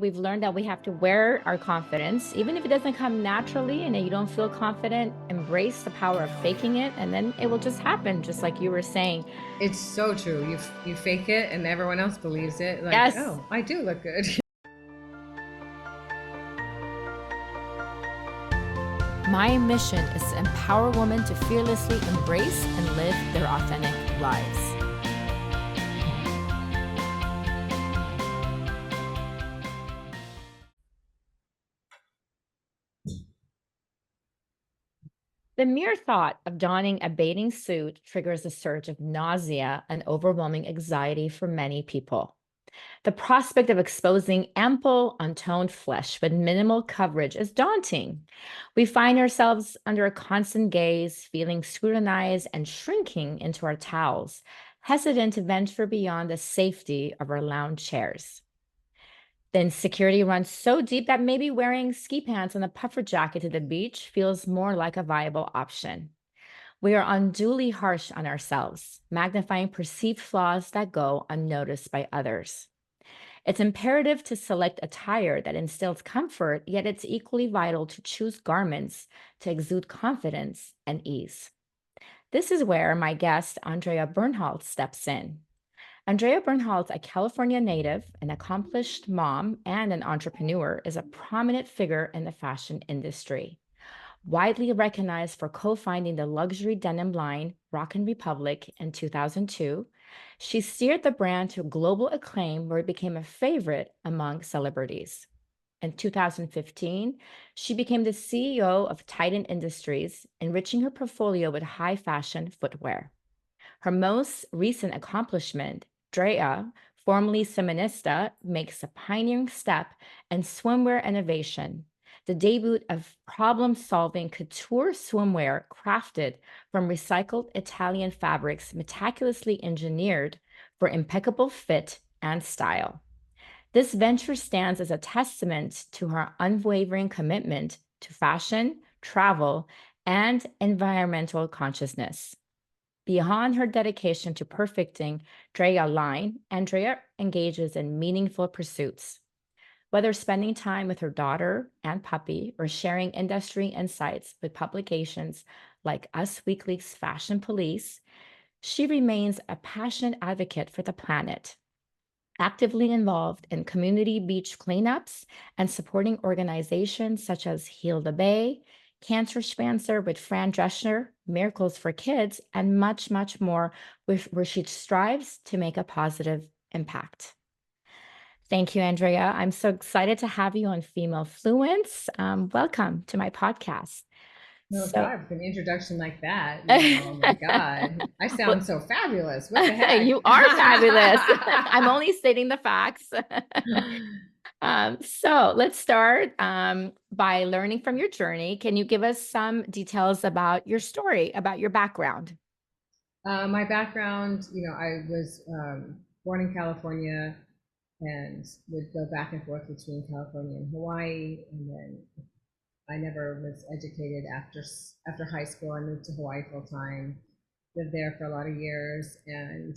We've learned that we have to wear our confidence, even if it doesn't come naturally and you don't feel confident, embrace the power of faking it, and then it will just happen, just like you were saying. It's so true. You fake it and everyone else believes it. Like, Yes. oh, I do look good. My mission is to empower women to fearlessly embrace and live their authentic lives. The mere thought of donning a bathing suit triggers a surge of nausea and overwhelming anxiety for many people. The prospect of exposing ample, untoned flesh with minimal coverage is daunting. We find ourselves under a constant gaze, feeling scrutinized and shrinking into our towels, hesitant to venture beyond the safety of our lounge chairs. The insecurity runs so deep that maybe wearing ski pants and a puffer jacket to the beach feels more like a viable option. We are unduly harsh on ourselves, magnifying perceived flaws that go unnoticed by others. It's imperative to select attire that instills comfort, yet it's equally vital to choose garments to exude confidence and ease. This is where my guest, Andréa Bernholtz, steps in. Andréa Bernholtz, a California native, an accomplished mom, and an entrepreneur, is a prominent figure in the fashion industry. Widely recognized for co-founding the luxury denim line Rockin' Republic in 2002, she steered the brand to global acclaim where it became a favorite among celebrities. In 2015, she became the CEO of Titan Industries, enriching her portfolio with high fashion footwear. Her most recent accomplishment, Draya, formerly Feminista, makes a pioneering step in swimwear innovation, the debut of problem-solving couture swimwear crafted from recycled Italian fabrics meticulously engineered for impeccable fit and style. This venture stands as a testament to her unwavering commitment to fashion, travel, and environmental consciousness. Beyond her dedication to perfecting Draya line, Andréa engages in meaningful pursuits. Whether spending time with her daughter and puppy or sharing industry insights with publications like Us Weekly's Fashion Police, she remains a passionate advocate for the planet, actively involved in community beach cleanups and supporting organizations such as Heal the Bay, Cancer Spencer with Fran Drescher, Miracles for Kids, and much, much more, where she strives to make a positive impact. Thank you, Andréa. I'm so excited to have you on Female Fluence. Welcome to my podcast. Oh So, God, with an introduction like that, oh my God, I well, sound so fabulous. What the heck? you are fabulous. I'm only stating the facts. So let's start by learning from your journey. Can you give us some details about your story, about your background? My background, I was born in California and would go back and forth between California and Hawaii, and then I never was educated after high school. I moved to Hawaii full time, lived there for a lot of years, and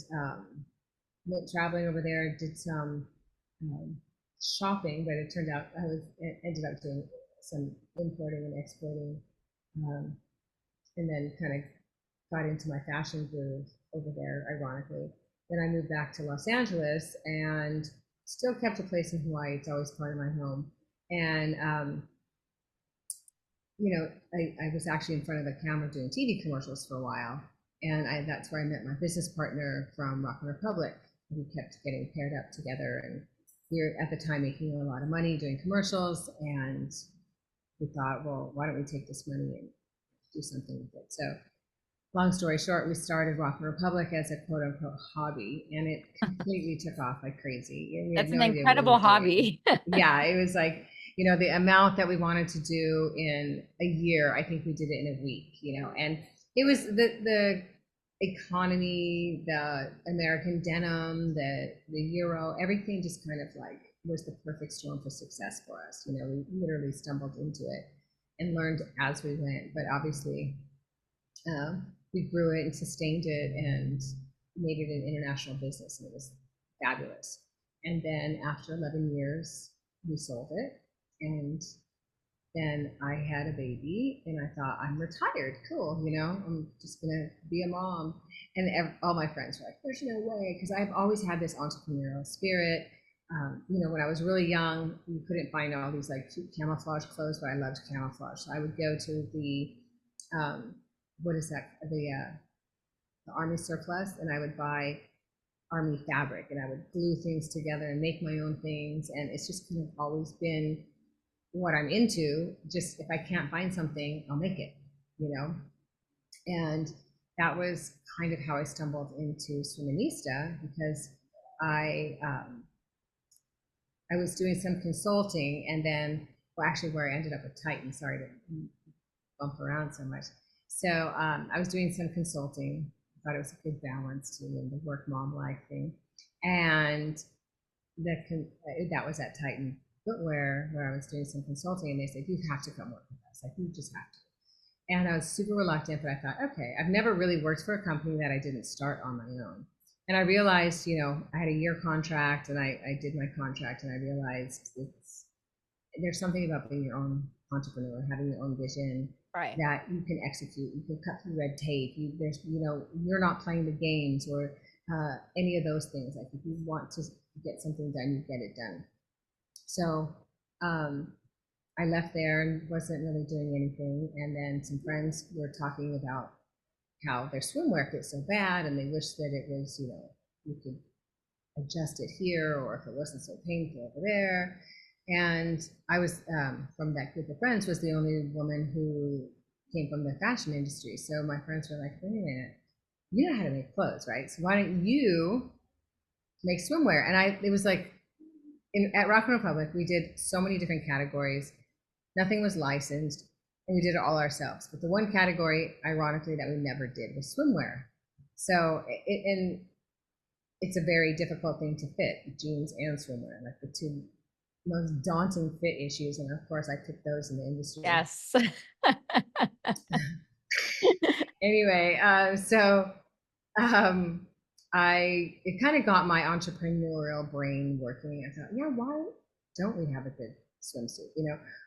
went traveling over there. Did some um, shopping, but it turned out ended up doing some importing and exporting, um, and then kind of got into my fashion groove over there. Ironically, then I moved back to Los Angeles and still kept a place in Hawaii. It's always part of my home, and I was actually in front of the camera doing TV commercials for a while, and that's where I met my business partner from Rock Republic. We kept getting paired up together, and we were at the time making a lot of money doing commercials, and we thought, well, why don't we take this money and do something with it? So, long story short, we started Rock Republic as a quote unquote hobby, and it completely took off like crazy. And we had That's an no idea what we were incredible doing. hobby. Yeah, it was like, the amount that we wanted to do in a year, I think we did it in a week, and it was the economy, the American denim, the euro, everything just kind of like was the perfect storm for success for us. We literally stumbled into it and learned as we went, but obviously we grew it and sustained it and made it an international business, and it was fabulous. And then after 11 years, we sold it, and then I had a baby, and I thought, I'm retired, cool, I'm just gonna be a mom. And all my friends were like, there's no way, because I've always had this entrepreneurial spirit. When I was really young, you couldn't find all these like cute camouflage clothes, but I loved camouflage. So I would go to the what is that, the army surplus, and I would buy army fabric, and I would glue things together and make my own things. And it's just kind of always been what I'm into. Just if I can't find something, I'll make it, you know? And that was kind of how I stumbled into Swiminista, because I I was doing some consulting, and then, well, actually, where I ended up with Titan. Sorry to bump around so much. So I was doing some consulting. I thought it was a good balance to the work mom life thing, and that was at Titan Footwear, where I was doing some consulting, and they said, you have to come work with us. Like, you just have to. And I was super reluctant, but I thought, okay, I've never really worked for a company that I didn't start on my own. And I realized, I had a year contract, and I did my contract, and I realized there's something about being your own entrepreneur, having your own vision, Right. that you can execute. You can cut through red tape. You're not playing the games or any of those things. Like, if you want to get something done, you get it done. So I left there and wasn't really doing anything. And then some friends were talking about how their swimwear fit so bad, and they wish that it was, you could adjust it here, or if it wasn't so painful over there. And I was, from that group of friends, was the only woman who came from the fashion industry. So my friends were like, wait a minute, you know how to make clothes, right? So why don't you make swimwear? And it was like, at Rock and Republic, we did so many different categories. Nothing was licensed, and we did it all ourselves. But the one category, ironically, that we never did was swimwear. So it's a very difficult thing to fit, jeans and swimwear, like the two most daunting fit issues. And of course, I picked those in the industry. Yes. Anyway, so it kind of got my entrepreneurial brain working. I thought, yeah, why don't we have a good swimsuit?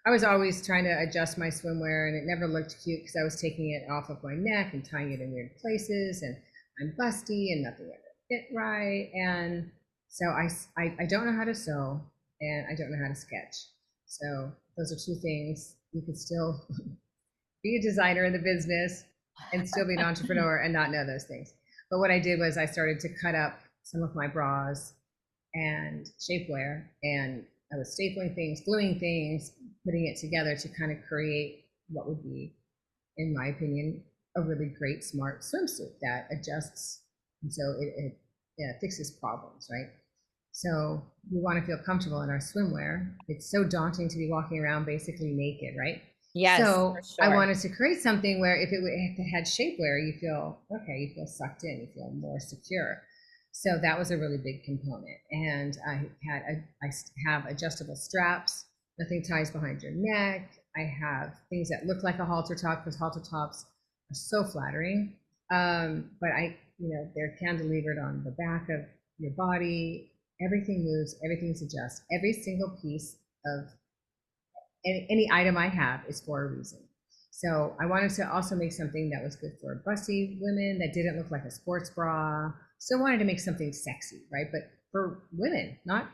I was always trying to adjust my swimwear, and it never looked cute because I was taking it off of my neck and tying it in weird places, and I'm busty and nothing ever fit right. And so I don't know how to sew, and I don't know how to sketch. So those are two things. You could still be a designer in the business and still be an entrepreneur and not know those things. But what I did was I started to cut up some of my bras and shapewear, and I was stapling things, gluing things, putting it together to kind of create what would be, in my opinion, a really great, smart swimsuit that adjusts, and so it fixes problems, right? So we want to feel comfortable in our swimwear. It's so daunting to be walking around basically naked, right? Yes, So for I sure. wanted to create something where if it had shapewear, you feel okay, you feel sucked in, you feel more secure. So that was a really big component. And I have adjustable straps. Nothing ties behind your neck. I have things that look like a halter top, because halter tops are so flattering. But they're cantilevered on the back of your body. Everything moves. Everything's adjust. Every single piece of any item I have is for a reason. So I wanted to also make something that was good for busty women, that didn't look like a sports bra. Still wanted to make something sexy, right? But for women, not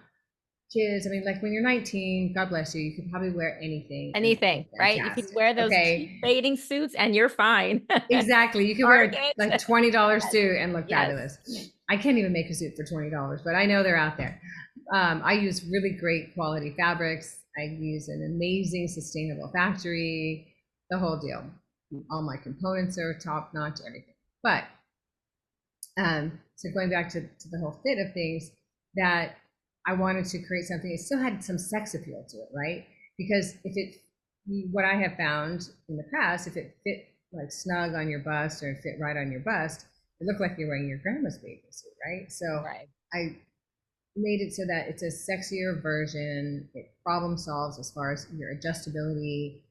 kids. I mean, like, when you're 19, God bless you, you could probably wear anything and Anything, look right? You can fantastic. wear those cheap Okay. bathing suits and you're fine. Exactly. You could wear Target. like $20 Yes. suit and look Yes. fabulous. I can't even make a suit for $20, but I know they're out there. I use really great quality fabrics. I use an amazing sustainable factory, the whole deal. All my components are top notch, everything. But so going back to the whole fit of things, that I wanted to create something, it still had some sex appeal to it, right? Because what I have found in the past, if it fit like snug on your bust, or fit right on your bust, it looked like you're wearing your grandma's bathing suit, right? So Right. I made it so that it's a sexier version. It problem solves as far as your adjustability,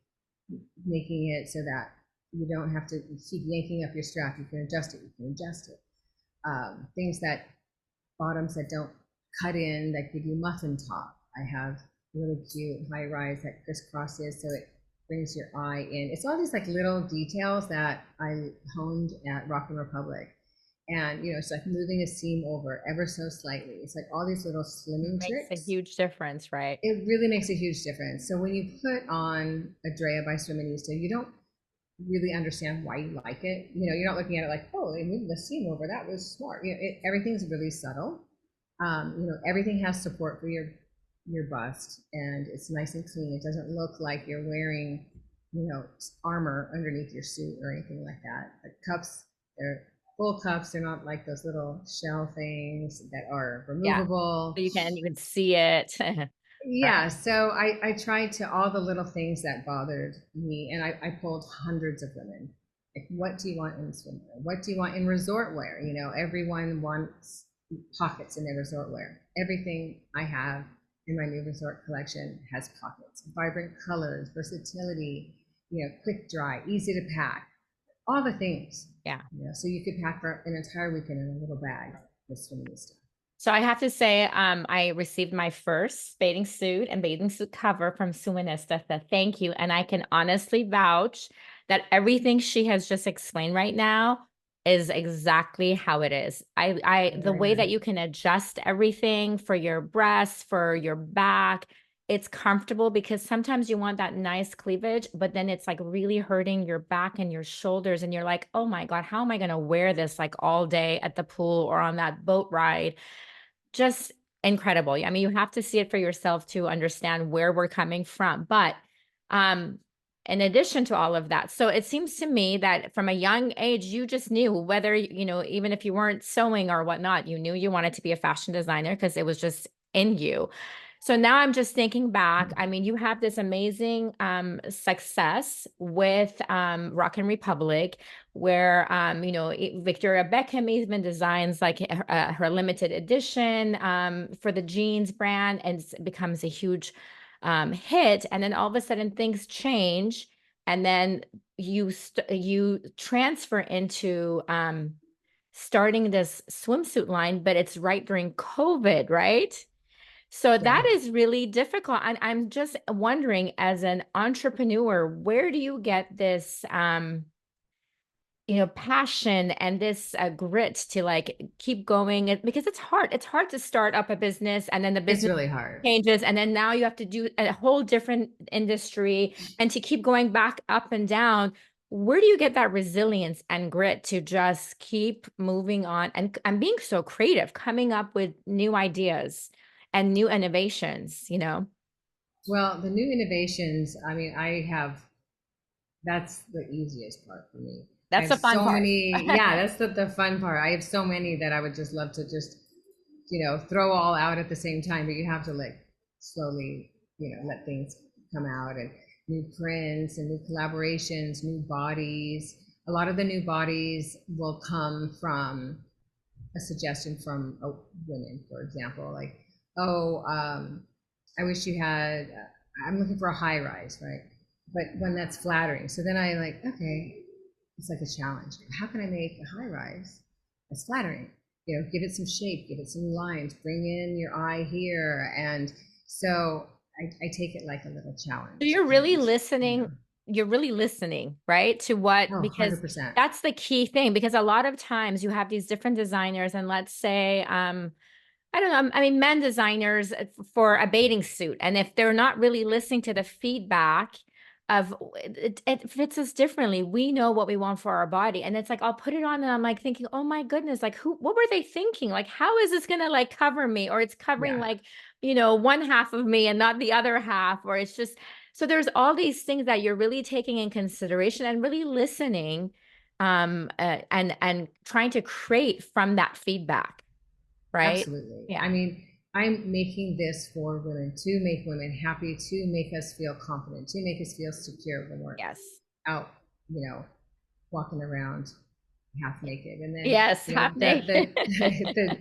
making it so that you don't have to keep yanking up your strap. You can adjust it. You can adjust it. Things that bottoms that don't cut in, that give you muffin top. I have really cute high rise that crisscrosses, so it brings your eye in. It's all these like little details that I honed at Rock and Republic. And it's like moving a seam over ever so slightly. It's like all these little slimming Makes a tricks. huge difference, right? It really makes a huge difference. So when you put on a Drea by Swiminista, you don't really understand why you like it. You're not looking at it like, oh, they moved the seam over. That was smart. Everything's really subtle. Everything has support for your bust, and it's nice and clean. It doesn't look like you're wearing, armor underneath your suit or anything like that. The cups, they're full cups. They're not like those little shell things that are Yeah. removable. So you can't even see it. Yeah, Right. so I tried to all the little things that bothered me, and I polled hundreds of women. Like, what do you want in swimwear? What do you want in resort wear? Everyone wants pockets in their resort wear. Everything I have in my new resort collection has pockets, vibrant colors, versatility, quick dry, easy to pack, all the things. Yeah. So you could pack for an entire weekend in a little bag with swimming stuff. So I have to say, I received my first bathing suit and bathing suit cover from Suinista. So thank you. And I can honestly vouch that everything she has just explained right now is exactly how it is. The Very way that nice. you can adjust everything for your breasts, for your back, it's comfortable because sometimes you want that nice cleavage, but then it's like really hurting your back and your shoulders. And you're like, oh my God, how am I going to wear this like all day at the pool or on that boat ride? Just incredible. I mean, you have to see it for yourself to understand where we're coming from. But um, in addition to all of that, so it seems to me that from a young age, you just knew whether, even if you weren't sewing or whatnot, you knew you wanted to be a fashion designer because it was just in you. So now I'm just thinking back. I mean, you have this amazing success with Rock and Republic, where Victoria Beckham even designs like her limited edition for the jeans brand, and it becomes a huge hit. And then all of a sudden things change, and then you transfer into starting this swimsuit line, but it's right during COVID, right? So Yeah. that is really difficult. And I'm just wondering, as an entrepreneur, where do you get this passion and this grit to like keep going? Because it's hard to start up a business and then the It's business really hard. changes and then now you have to do a whole different industry and to keep going back up and down. Where do you get that resilience and grit to just keep moving on and being so creative, coming up with new ideas and new innovations? Well, the new innovations, I mean, that's the easiest part for me. I That's have the fun so part. many, yeah, that's the fun part. I have so many that I would just love to just, throw all out at the same time, but you have to like slowly, let things come out, and new prints and new collaborations, new bodies. A lot of the new bodies will come from a suggestion from women, for example, like, oh, I wish you had, I'm looking for a high rise, right? But when that's flattering. So then I like, okay, it's like a challenge. How can I make a high rise that's flattering? Give it some shape, give it some lines, bring in your eye here. And so I take it like a little So challenge. you're really And, listening, you're really listening, right? To what, oh, because 100%. that's the key thing, because a lot of times you have these different designers and let's say, I don't know, I mean, men designers for a bathing suit. And if they're not really listening to the feedback of it fits us differently. We know what we want for our body. And it's like, I'll put it on and I'm like thinking, oh my goodness, like what were they thinking? Like, how is this gonna like cover me? Or it's covering Yeah, like, one half of me and not the other half, or it's just so there's all these things that you're really taking in consideration and really listening and trying to create from that feedback, right? absolutely. Yeah. I mean, I'm making this for women, to make women happy, to make us feel confident, to make us feel secure when we're Yes. out, you know, walking around half naked. And then, Yes, half the naked.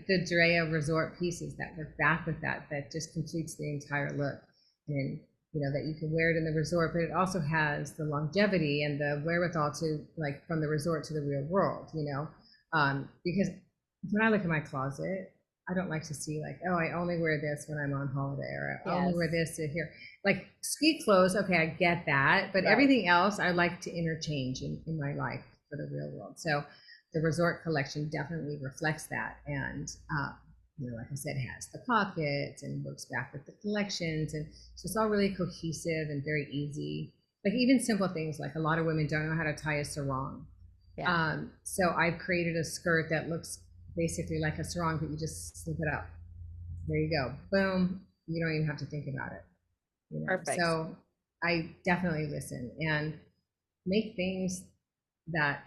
the Drea resort pieces that work back with that just completes the entire look. And that you can wear it in the resort, but it also has the longevity and the wherewithal to, like, from the resort to the real world. Because when I look at my closet, I don't like to see like, oh, I only wear this when I'm on holiday, or I only wear Yes. this to here. Like ski clothes, okay, I get that, but Right. everything else I like to interchange in my life for the real world. So the resort collection definitely reflects that, and like I said, has the pockets and works back with the collections, and so it's all really cohesive and very easy. Like even simple things like a lot of women don't know how to tie a sarong. Yeah. So I've created a skirt that looks basically like a sarong, but you just slip it up. There you go. Boom. You don't even have to think about it. Perfect. So I definitely listen and make things that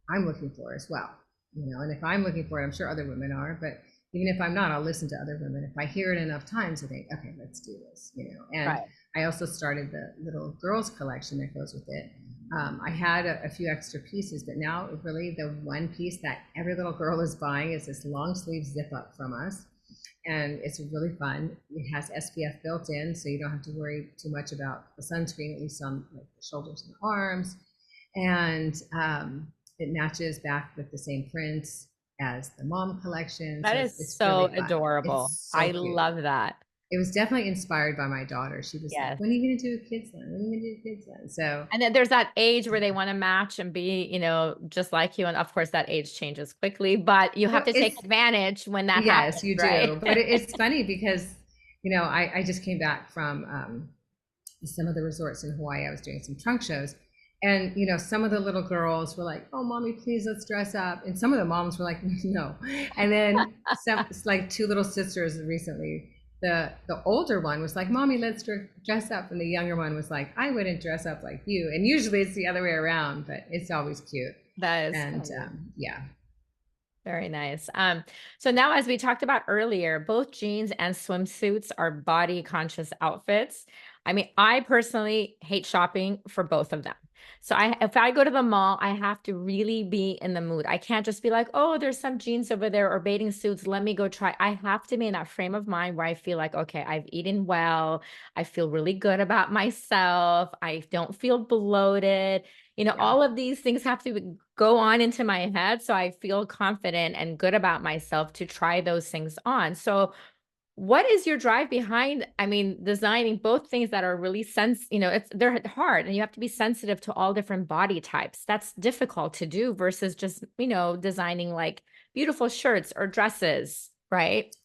I'm looking for as well. And if I'm looking for it, I'm sure other women are, but even if I'm not, I'll listen to other women. If I hear it enough times, I think, okay, let's do this. And Right. I also started the little girls collection that goes with it. I had a few extra pieces, but now really the one piece that every little girl is buying is this long sleeve zip up from us. And it's really fun. It has SPF built in, so you don't have to worry too much about the sunscreen, at least on like the shoulders and the arms. And it matches back with the same prints as the mom collection, That so is it's so really fun. adorable. It's I so cute. love that. It was definitely inspired by my daughter. She was like, Yes. "When are you going to do a kids line? When are you going to do a kids line?" So And then there's that age where they want to match and be, just like you. And of course, that age changes quickly, but you have well, to take it's advantage when that yes, happens, you right? do, but it's funny because I just came back from some of the resorts in Hawaii. I was doing some trunk shows. And some of the little girls were like, "Oh, mommy, please let's dress up." And some of the moms were like, "No." And then it's like two little sisters recently. The older one was like, "Mommy, let's dress up," and the younger one was like, "I wouldn't dress up like you." And usually it's the other way around, but it's always cute. That is And funny. yeah, Very nice. So now, as we talked about earlier, both jeans and swimsuits are body conscious outfits. I mean, I personally hate shopping for both of them. So if I go to the mall, I have to really be in the mood. I can't just be like, oh, there's some jeans over there or bathing suits. Let me go try. I have to be in that frame of mind where I feel like, okay, I've eaten well. I feel really good about myself. I don't feel bloated. yeah. All of these things have to go on into my head so I feel confident and good about myself to try those things on. So, what is your drive behind, I mean, designing both things that are really they're hard and you have to be sensitive to all different body types. That's difficult to do versus just, designing like beautiful shirts or dresses, right?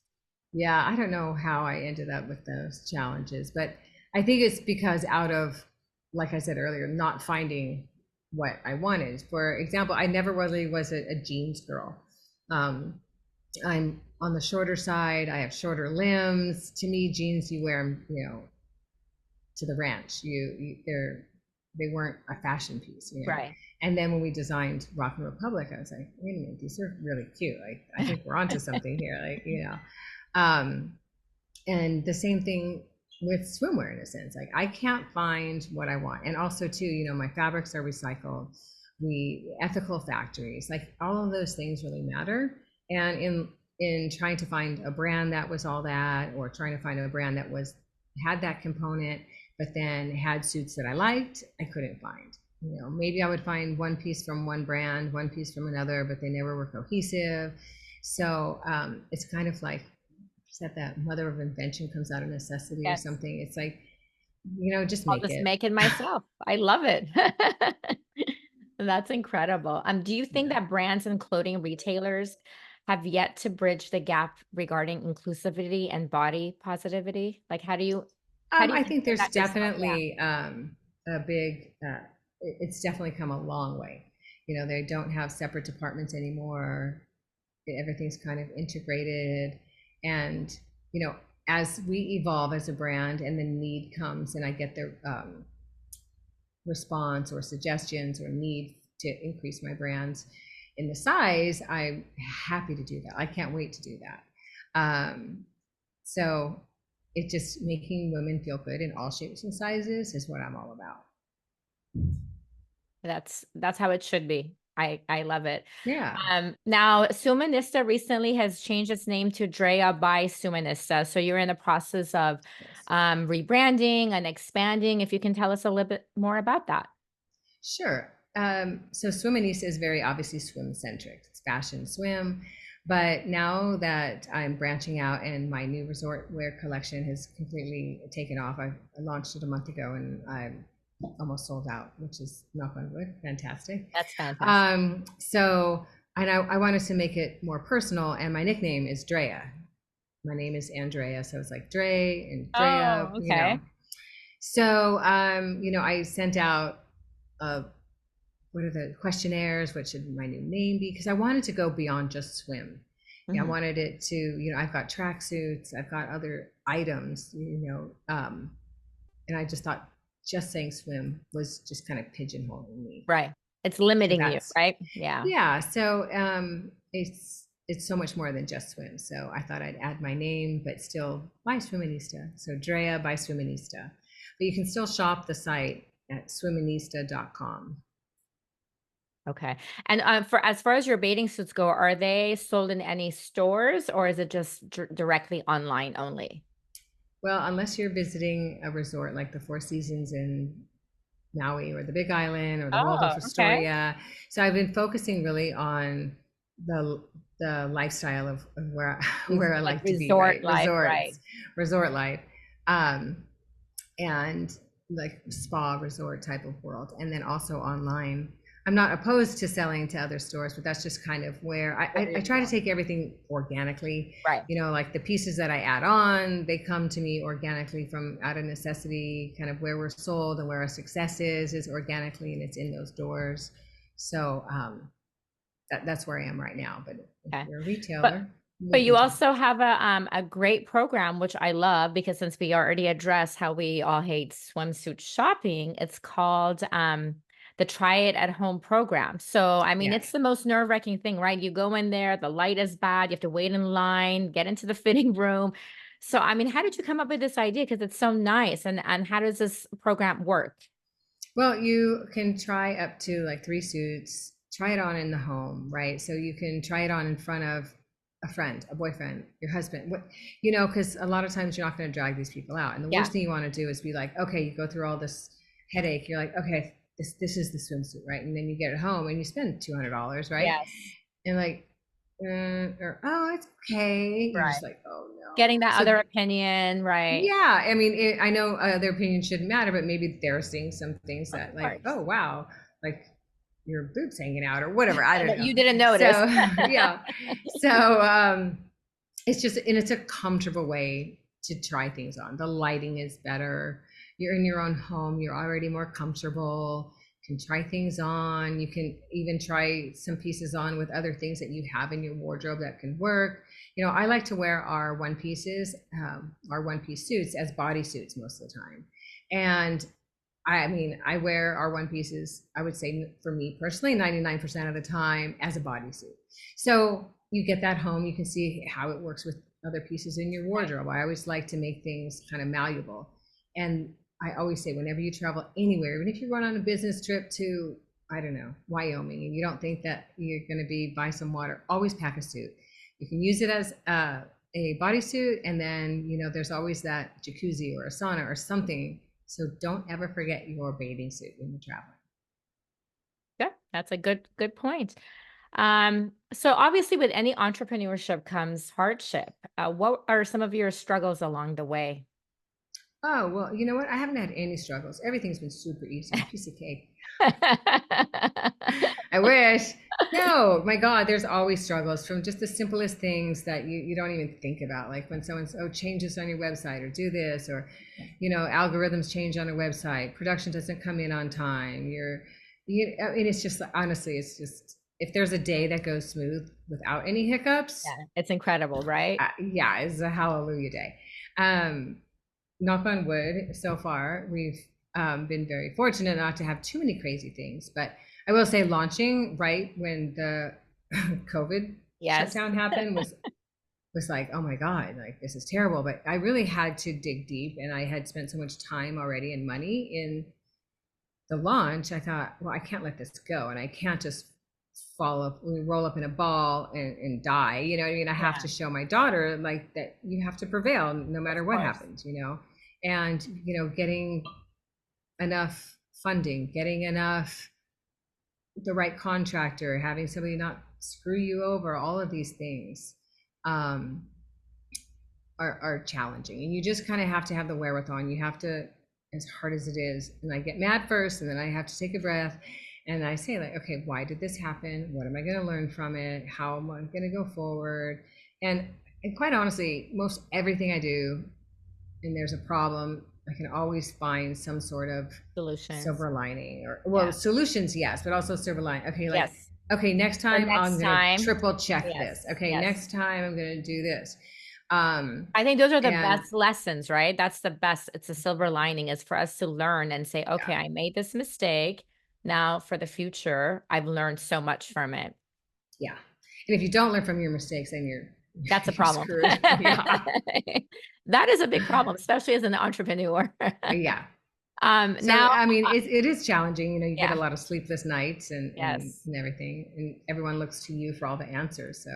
Yeah, I don't know how I ended up with those challenges, but I think it's because out of, like I said earlier, not finding what I wanted. For example, I never really was a jeans girl. Um, I'm on the shorter side. I have shorter limbs. To me, jeans you wear them, to the ranch. They weren't a fashion piece. Right. And then when we designed Rock and Republic, I was like, wait a minute, these are really cute. Like I think we're onto something here. Um, and the same thing with swimwear in a sense. Like I can't find what I want. And also too, my fabrics are recycled. We ethical factories, like all of those things really matter. And in trying to find a brand that was all that, or trying to find a brand that had that component, but then had suits that I liked, I couldn't find. Maybe I would find one piece from one brand, one piece from another, but they never were cohesive. So it's kind of like said that mother of invention comes out of necessity or Yes. something. It's like, just I'll make just it. make it myself. I love it. That's incredible. Do you think Yeah. that brands and clothing retailers have yet to bridge the gap regarding inclusivity and body positivity? Like, how do you I think think there's that is? Yeah. definitely a big, it's definitely come a long way. They don't have separate departments anymore. Everything's kind of integrated. And, as we evolve as a brand and the need comes and I get the response or suggestions or need to increase my brands in the size, I'm happy to do that. I can't wait to do that. So it just making women feel good in all shapes and sizes is what I'm all about. That's how it should be. I love it. Yeah. Now Sumanista recently has changed its name to Drea by Sumanista. So you're in the process of Yes. rebranding and expanding. If you can tell us a little bit more about that. Sure. So Swimanista is very obviously swim centric. It's fashion swim. But now that I'm branching out and my new resort wear collection has completely taken off, I launched it a month ago and I'm almost sold out, which is, knock on wood, fantastic. That's fantastic. So, and I wanted to make it more personal, and my nickname is Drea. My name is Andrea, so it's like Dre and Drea, Oh, you know. okay. So, I sent out what are the questionnaires? What should my new name be? Because I wanted to go beyond just swim. Yeah, I Mhm. wanted it to, I've got tracksuits, I've got other items, and I just thought just saying swim was just kind of pigeonholing me. Right. It's So limiting you, that's, right? Yeah. yeah. So it's so much more than just swim. So I thought I'd add my name, but still by Swiminista. So Drea by Swiminista. But you can still shop the site at swiminista.com. Okay. And for as far as your bathing suits go, are they sold in any stores or is it just directly online only? Well, unless you're visiting a resort like the Four Seasons in Maui or the Big Island or the Oh, Waldorf okay. Astoria. So I've been focusing really on the the lifestyle of where where I Like like to be, resort right? life, right? Resort life, um, and like spa resort type of world, and then also online. I'm not opposed to selling to other stores, but that's just kind of where Where I you're try to going. take everything organically. Right. Like the pieces that I add on, they come to me organically from out of necessity, kind of where we're sold and where our success is organically, and it's in those doors. So that's where I am right now. But if Okay. you're a But retailer, we but you can talk. also have a great program, which I love because since we already addressed how we all hate swimsuit shopping, it's called the Try It at Home program. So I mean, it's Yes. the most nerve-wracking thing, right? You go in there, the light is bad, you have to wait in line, get into the fitting room. So I mean, how did you come up with this idea? Because it's so nice. And how does this program work? Well, you can try up to like three suits, try it on in the home, right? So you can try it on in front of a friend, a boyfriend, your husband, because a lot of times you're not going to drag these people out. And the Yeah. worst thing you want to do is be like, okay, you go through all this headache. You're like, okay, this is the swimsuit, right? And then you get it home and you spend $200, right? Yes. And like, or oh, it's okay. You're just Right. like, oh no. Getting that So other opinion, right? yeah, I mean, I know their opinion shouldn't matter, but maybe they're seeing some things Of that, like, course. oh wow, like your boobs hanging out or whatever. I don't That know. you didn't notice. So yeah, so it's just, and it's a comfortable way to try things on. The lighting is better. You're in your own home. You're already more comfortable. You can try things on. You can even try some pieces on with other things that you have in your wardrobe that can work. I like to wear our one pieces, our one piece suits as body suits most of the time. And I mean, I wear our one pieces, I would say for me personally, 99% of the time as a bodysuit. So you get that home, you can see how it works with other pieces in your Right. wardrobe. I always like to make things kind of malleable. And I always say, whenever you travel anywhere, even if you run on a business trip to, I don't know, Wyoming, and you don't think that you're going to be by some water, always pack a suit. You can use it as a bodysuit, and then, there's always that jacuzzi or a sauna or something, so don't ever forget your bathing suit when you're traveling. Yeah, that's a good point. So obviously with any entrepreneurship comes hardship. What are some of your struggles along the way? Oh, well, you know what? I haven't had any struggles. Everything's been super easy, piece of cake. I wish. No, my God, there's always struggles from just the simplest things that you don't even think about. Like when someone's, oh, change this on your website or do this, or, algorithms change on a website, production doesn't come in on time. I mean, it's just, honestly, it's just, if there's a day that goes smooth without any hiccups, Yeah, it's incredible, right? yeah, it's a hallelujah day. Um, Knock on wood, so far, we've been very fortunate not to have too many crazy things. But I will say, launching right when the COVID Yes. shutdown happened was like, oh my God, like this is terrible. But I really had to dig deep, and I had spent so much time already and money in the launch. I thought, well, I can't let this go, and I can't just roll up in a ball and die. You know what I mean? I have Yeah, to show my daughter like that you have to prevail no of matter what course. happens. And getting enough funding, getting enough the right contractor, having somebody not screw you over, all of these things um, are challenging. And you just kind of have to have the wherewithal. And you have to, as hard as it is, and I get mad first, and then I have to take a breath. And I say, like, okay, why did this happen? What am I going to learn from it? How am I going to go forward? And quite honestly, most everything I do, and there's a problem, I can always find some sort of Solutions. silver lining, or Yeah. well, solutions, yes, but also silver lining. Okay, like, Yes. okay, next For time I'm next gonna time. triple check Yes. this. Okay, Yes. next time I'm gonna do this. Um, I think those are the and best lessons, right? That's the best. It's a silver lining is for us to learn and say, okay, yeah, I made this mistake. Now for the future, I've learned so much from it. yeah. And if you don't learn from your mistakes, then you're That's a you're problem. screwed. Yeah, That is a big problem, especially as an entrepreneur. yeah. So Now, I mean, it is challenging. You know, you get a yeah, lot of sleepless nights yes. and everything, and everyone looks to you for all the answers. So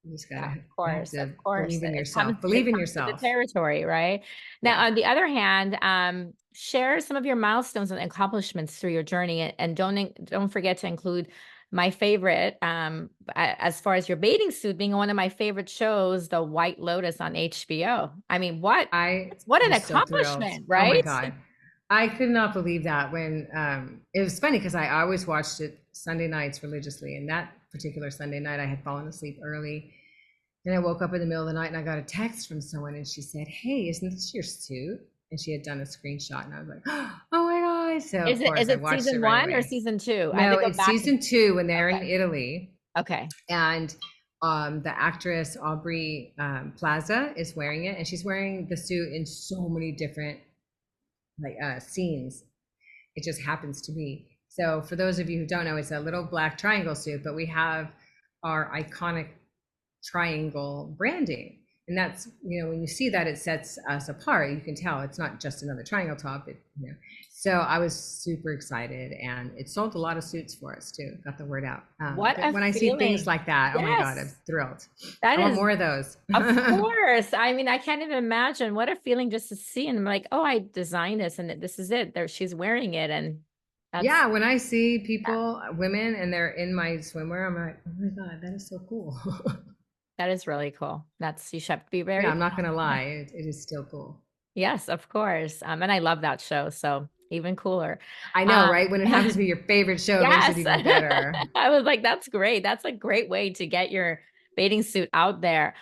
you just Yeah, gotta have of to course. believe in It yourself. Believe in comes to the yourself. territory, right? Now, Yeah. on the other hand, share some of your milestones and accomplishments through your journey, and don't forget to include my favorite, as far as your bathing suit being one of my favorite shows, The White Lotus on HBO. I mean, I what an was so thrilled. accomplishment, Oh my right? God. I could not believe that when it was funny because I always watched it Sunday nights religiously. And that particular Sunday night, I had fallen asleep early. And I woke up in the middle of the night and I got a text from someone and she said, "Hey, isn't this your suit?" And she had done a screenshot and I was like, "Oh my God." So, of Is course, I it watched it season right one or away. season two? I have No, to go it's back and season two when they're in okay. Italy. Okay. And the actress Aubrey Plaza is wearing it, and she's wearing the suit in so many different like scenes. It just happens to be. So for those of you who don't know, it's a little black triangle suit, but we have our iconic triangle branding. And that's, you know, when you see that, it sets us apart. You can tell it's not just another triangle top. So I was super excited, and it sold a lot of suits for us too. Got the word out. What But a when I see things feeling. like that, oh my God, I'm Yes. thrilled. That I want is, more of those. of course. I mean, I can't even imagine what a feeling just to see and I'm like, oh, I designed this and this is it. There, she's wearing it, and that's Yeah, when I see yeah, people, women, and they're in my swimwear, I'm like, oh my God, that is so cool. that is really cool. That's you should be Yeah, very I'm not gonna proud. lie, it is still cool. Yes, of course. And I love that show, so even cooler. I know, Um, right? When it happens to be your favorite show, it makes it yes, even better. I was like, that's great. That's a great way to get your bathing suit out there.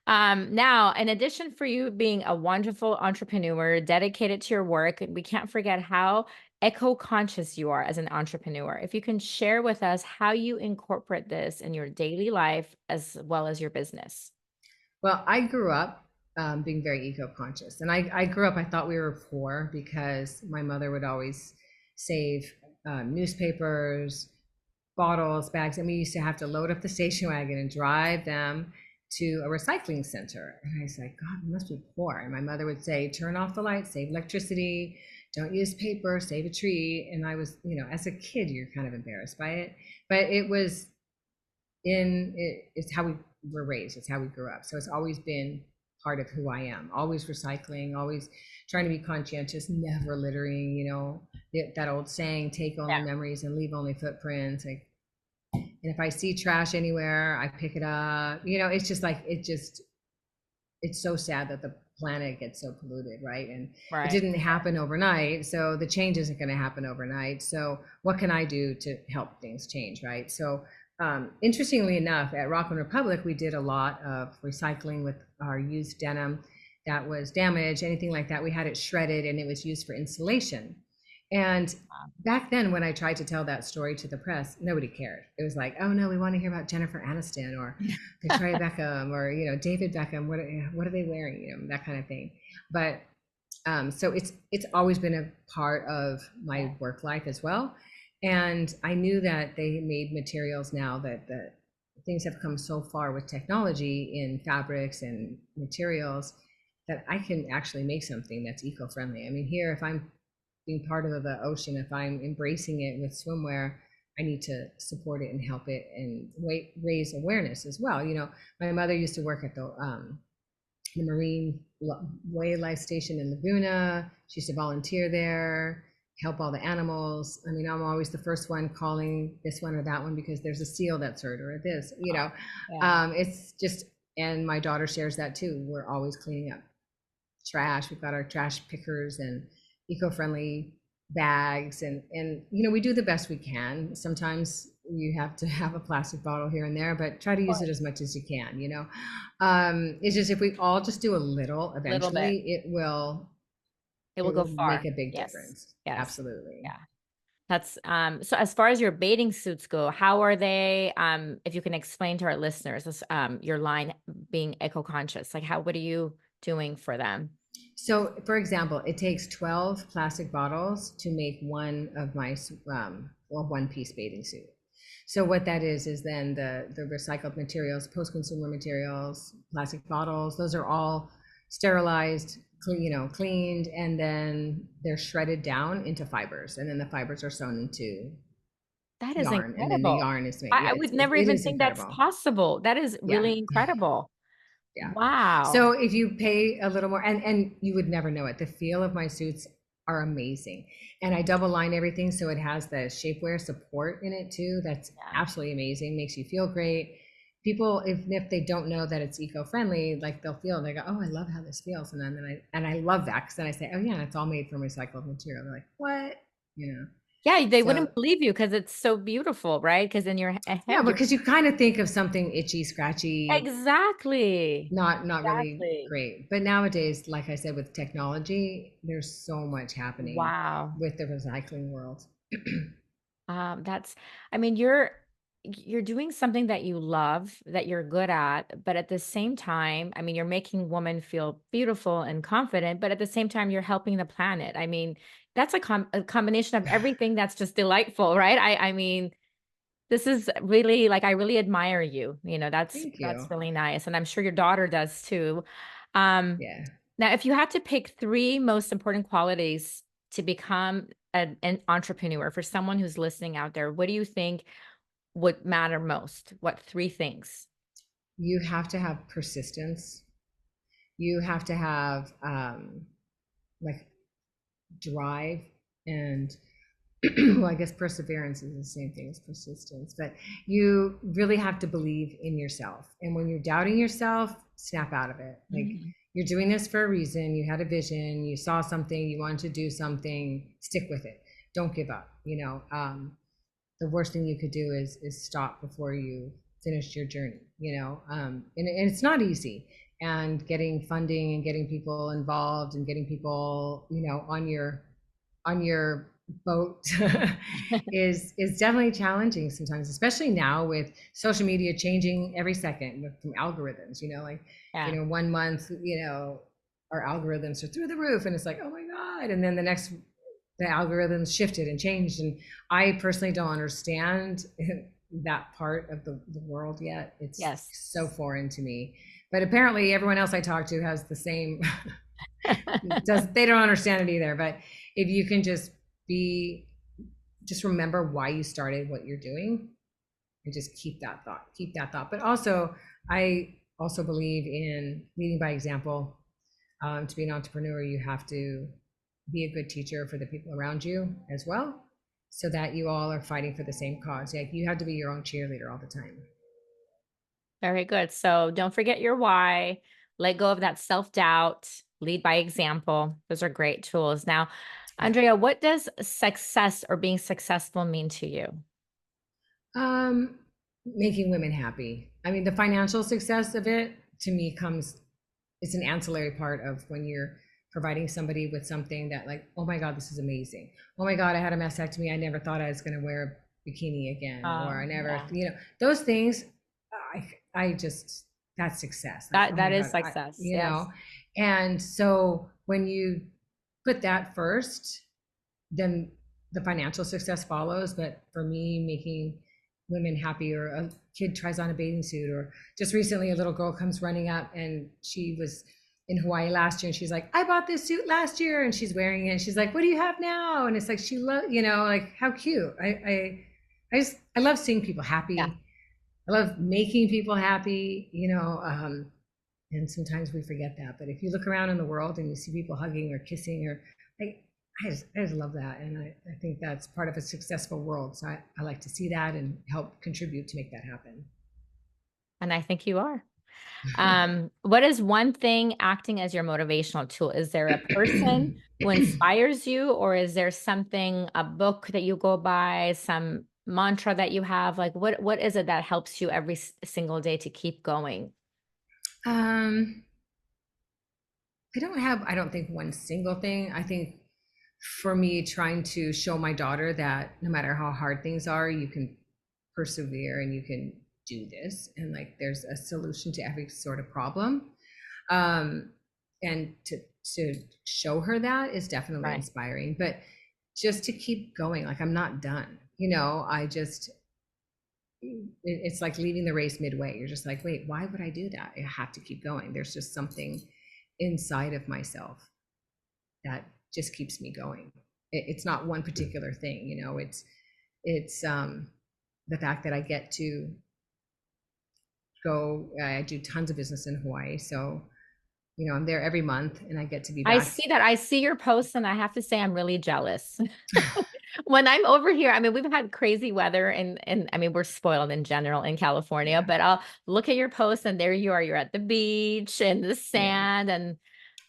Now, in addition for you being a wonderful entrepreneur, dedicated to your work, we can't forget how eco-conscious you are as an entrepreneur. If you can share with us how you incorporate this in your daily life as well as your business. Well, I grew up being very eco-conscious, and I grew up. I thought we were poor because my mother would always save newspapers, bottles, bags, and we used to have to load up the station wagon and drive them to a recycling center. And I was like, God, we must be poor. And my mother would say, turn off the lights, save electricity, don't use paper, save a tree. And I was, you know, as a kid, you're kind of embarrassed by it, but it was it's how we were raised, it's how we grew up. So it's always been part of who I am. Always recycling, always trying to be conscientious, never littering. You know, that old saying, "Take only Yeah, memories and leave only footprints." Like, and if I see trash anywhere, I pick it up. You know, it's just like it's so sad that the planet gets so polluted, right? And it right. didn't happen overnight, so the change isn't going to happen overnight. So what can I do to help things change, right? So interestingly enough, at Rockland Republic, we did a lot of recycling with our used denim that was damaged, anything like that. We had it shredded and it was used for insulation. And back then, when I tried to tell that story to the press, nobody cared. It was like, oh no, we want to hear about Jennifer Aniston or Victoria Beckham or, you know, David Beckham. What are they wearing? You know, that kind of thing. But so it's always been a part of Yeah, my work life as well. And I knew that they made materials now that things have come so far with technology in fabrics and materials that I can actually make something that's eco-friendly. I mean, here, if I'm being part of the ocean, if I'm embracing it with swimwear, I need to support it and help it and raise awareness as well. You know, my mother used to work at the Marine Way Life Station in Laguna. She used to volunteer there. help all the animals. I mean, I'm always the first one calling this one or that one because there's a seal that's hurt or this, Yeah. it's just, and my daughter shares that too. We're always cleaning up trash. We've got our trash pickers and eco-friendly bags, and we do the best we can. Sometimes you have to have a plastic bottle here and there, but try to use it as much as you can. It's just, if we all just do a little, Little bit. eventually It will it go will make far. a big Yes. difference. Yes. Absolutely. Yeah. That's so as far as your bathing suits go, how are they? If you can explain to our listeners, your line being eco-conscious, like what are you doing for them? So, for example, it takes 12 plastic bottles to make one of my one-piece bathing suit. So what that is then the recycled materials, post-consumer materials, plastic bottles, those are all sterilized, cleaned, and then they're shredded down into fibers, and then the fibers are sewn into That is yarn, and then the incredible. yarn is made. I Yeah, would never it even is think that's incredible. possible. That is Yeah. really incredible. Yeah. Wow. So if you pay a little more, and you would never know it, the feel of my suits are amazing. And I double line everything so it has the shapewear support in it too. That's Yeah. absolutely amazing. Makes you feel great. People, if they don't know that it's eco-friendly, like they go, oh, I love how this feels. And I love that, because then I say, oh yeah, it's all made from recycled material. They're like, what? You know. Yeah, they So wouldn't believe you because it's so beautiful, right? Because in your yeah, head, you're because you kind of think of something itchy, scratchy, exactly. not really Exactly. great. But nowadays, like I said, with technology, there's so much happening Wow. with the recycling world. That's, I mean, you're doing something that you love, that you're good at, but at the same time, I mean, you're making women feel beautiful and confident, but at the same time, you're helping the planet. I mean, that's a combination of everything that's just delightful, right? I mean, this is really like I really admire you. Thank That's you. really nice, and I'm sure your daughter does too. Um, Yeah. Now, if you had to pick three most important qualities to become an entrepreneur for someone who's listening out there, what do you think would matter most? What three things? You have to have persistence. You have to have like drive and well, I guess perseverance is the same thing as persistence, but you really have to believe in yourself. And when you're doubting yourself, snap out of it. Like, Mhm. you're doing this for a reason. You had a vision, you saw something, you wanted to do something, stick with it. Don't give up. The worst thing you could do is stop before you finish your journey, and it's not easy. And getting funding and getting people involved and getting people, on your boat is definitely challenging sometimes, especially now with social media changing every second from algorithms. Yeah. 1 month, our algorithms are through the roof, and it's like, oh my god, and then the algorithms shifted and changed, and I personally don't understand that part of the world yet. It's Yes. so foreign to me, but apparently everyone else I talk to has the same they don't understand it either. But if you can just remember why you started what you're doing, and just keep that thought. But also, I also believe in leading by example. To be an entrepreneur, you have to be a good teacher for the people around you as well, so that you all are fighting for the same cause. Like, you have to be your own cheerleader all the time. Very good. So don't forget your why. Let go of that self-doubt. Lead by example. Those are great tools. Now, Yeah. Andrea, what does success or being successful mean to you? Making women happy. I mean, the financial success of it to me comes, it's an ancillary part of when you're providing somebody with something that, like, oh my God, this is amazing. Oh my God, I had a mastectomy. I never thought I was going to wear a bikini again, or I never, Yeah. those things. I just, that's success. Like, oh That my is God, success. Yes. and so when you put that first, then the financial success follows. But for me, making women happy, or a kid tries on a bathing suit, or just recently a little girl comes running up, and she was in Hawaii last year, and she's like, I bought this suit last year, and she's wearing it, and she's like, what do you have now? And it's like, like, how cute. I love seeing people Yeah. happy. I love making people happy, and sometimes we forget that. But if you look around in the world and you see people hugging or kissing, or like, I just love that. And I think that's part of a successful world. So I like to see that and help contribute to make that happen. And I think you are. What is one thing acting as your motivational tool? Is there a person who inspires you, or is there something, a book that you go by, some mantra that you have? Like what is it that helps you every single day to keep going? Um, I don't think one single thing. I think for me, trying to show my daughter that no matter how hard things are, you can persevere and you can do this. And like, there's a solution to every sort of problem. And to show her that is definitely Right. inspiring, but just to keep going. Like, I'm not done, it's like leaving the race midway. You're just like, wait, why would I do that? I have to keep going. There's just something inside of myself that just keeps me going. It's not one particular thing, it's the fact that I get to go. I do tons of business in Hawaii, so I'm there every month, and I get to be I back. see that. I see your posts, and I have to say I'm really jealous. When I'm over here, I mean, we've had crazy weather and I mean, we're spoiled in general in California, Yeah, but I'll look at your posts and there you are. You're at the beach and the yeah. sand and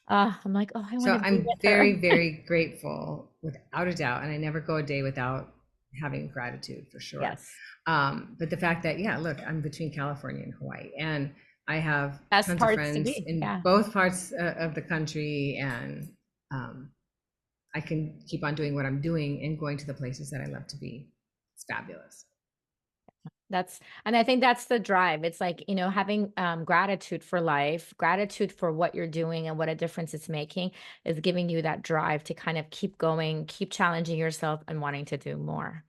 I'm like, oh, I want So to be I'm with her. very, very grateful, without a doubt, and I never go a day without having gratitude, for sure. Yes. But the fact that, yeah, look, I'm between California and Hawaii, and I have Best tons of parts to friends be. in Yeah. both parts of the country, and um, I can keep on doing what I'm doing and going to the places that I love to be. It's fabulous. And I think that's the drive. It's like, having gratitude for life, gratitude for what you're doing and what a difference it's making is giving you that drive to kind of keep going, keep challenging yourself and wanting to do more.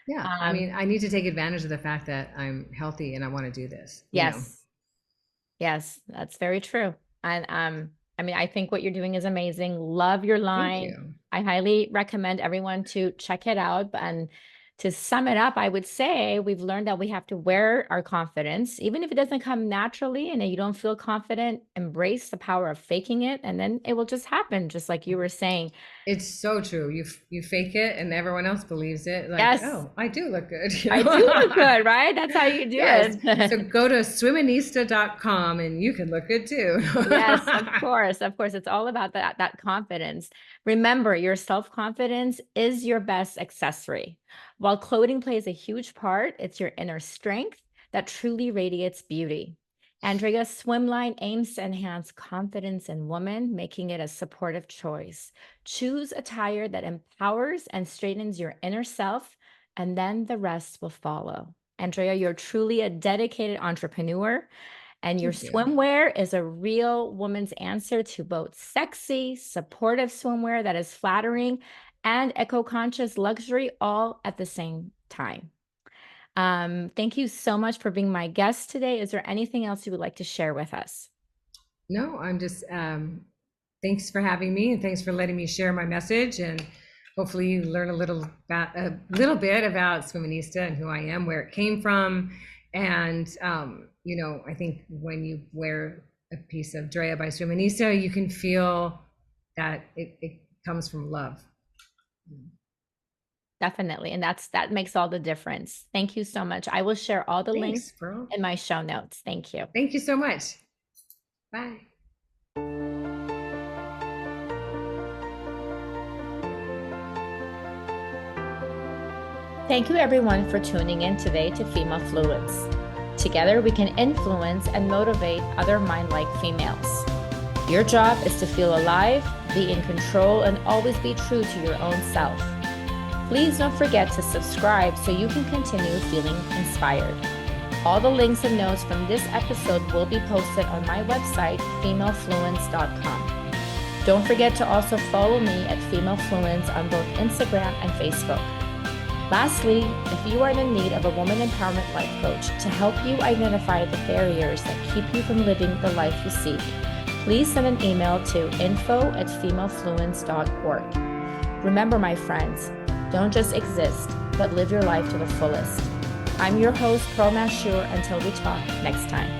Yeah, I Um, mean, I need to take advantage of the fact that I'm healthy and I want to do this. yes. Yes, that's very true. And I mean, I think what you're doing is amazing. Love your Thank line. you. I highly recommend everyone to check it out. And to sum it up, I would say we've learned that we have to wear our confidence, even if it doesn't come naturally and you don't feel confident, embrace the power of faking it, and then it will just happen, just like you were saying. It's so true. You fake it and everyone else believes it. Like, Yes, oh, I do look good, I do look good, right? That's how you do Yes. So it. go to swiminista.com and you can look good too. Yes, of course. Of course. It's all about that confidence. Remember, your self-confidence is your best accessory. While clothing plays a huge part, it's your inner strength that truly radiates beauty. Andrea's swim line aims to enhance confidence in women, making it a supportive choice. Choose attire that empowers and straightens your inner self, and then the rest will follow. Andrea, you're truly a dedicated entrepreneur. And your Thank you. swimwear is a real woman's answer to both sexy, supportive swimwear that is flattering and eco-conscious luxury all at the same time. Thank you so much for being my guest today. Is there anything else you would like to share with us? No, I'm just thanks for having me, and thanks for letting me share my message, and hopefully you learn a little bit about Swiminista and who I am, where it came from. And I think when you wear a piece of Drea by Swiminista, you can feel that it comes from love. Definitely. And that makes all the difference. Thank you so much. I will share all the links Thanks, girl. in my show notes. Thank you. Thank you so much. Bye. Thank you everyone for tuning in today to Female Fluence. Together we can influence and motivate other mind-like females. Your job is to feel alive, be in control, and always be true to your own self. Please don't forget to subscribe so you can continue feeling inspired. All the links and notes from this episode will be posted on my website, femalefluence.com. Don't forget to also follow me at Female Fluence on both Instagram and Facebook. Lastly, if you are in need of a woman empowerment life coach to help you identify the barriers that keep you from living the life you seek, please send an email to info@femalefluence.org. Remember, my friends, don't just exist, but live your life to the fullest. I'm your host, Mashour. Until we talk next time.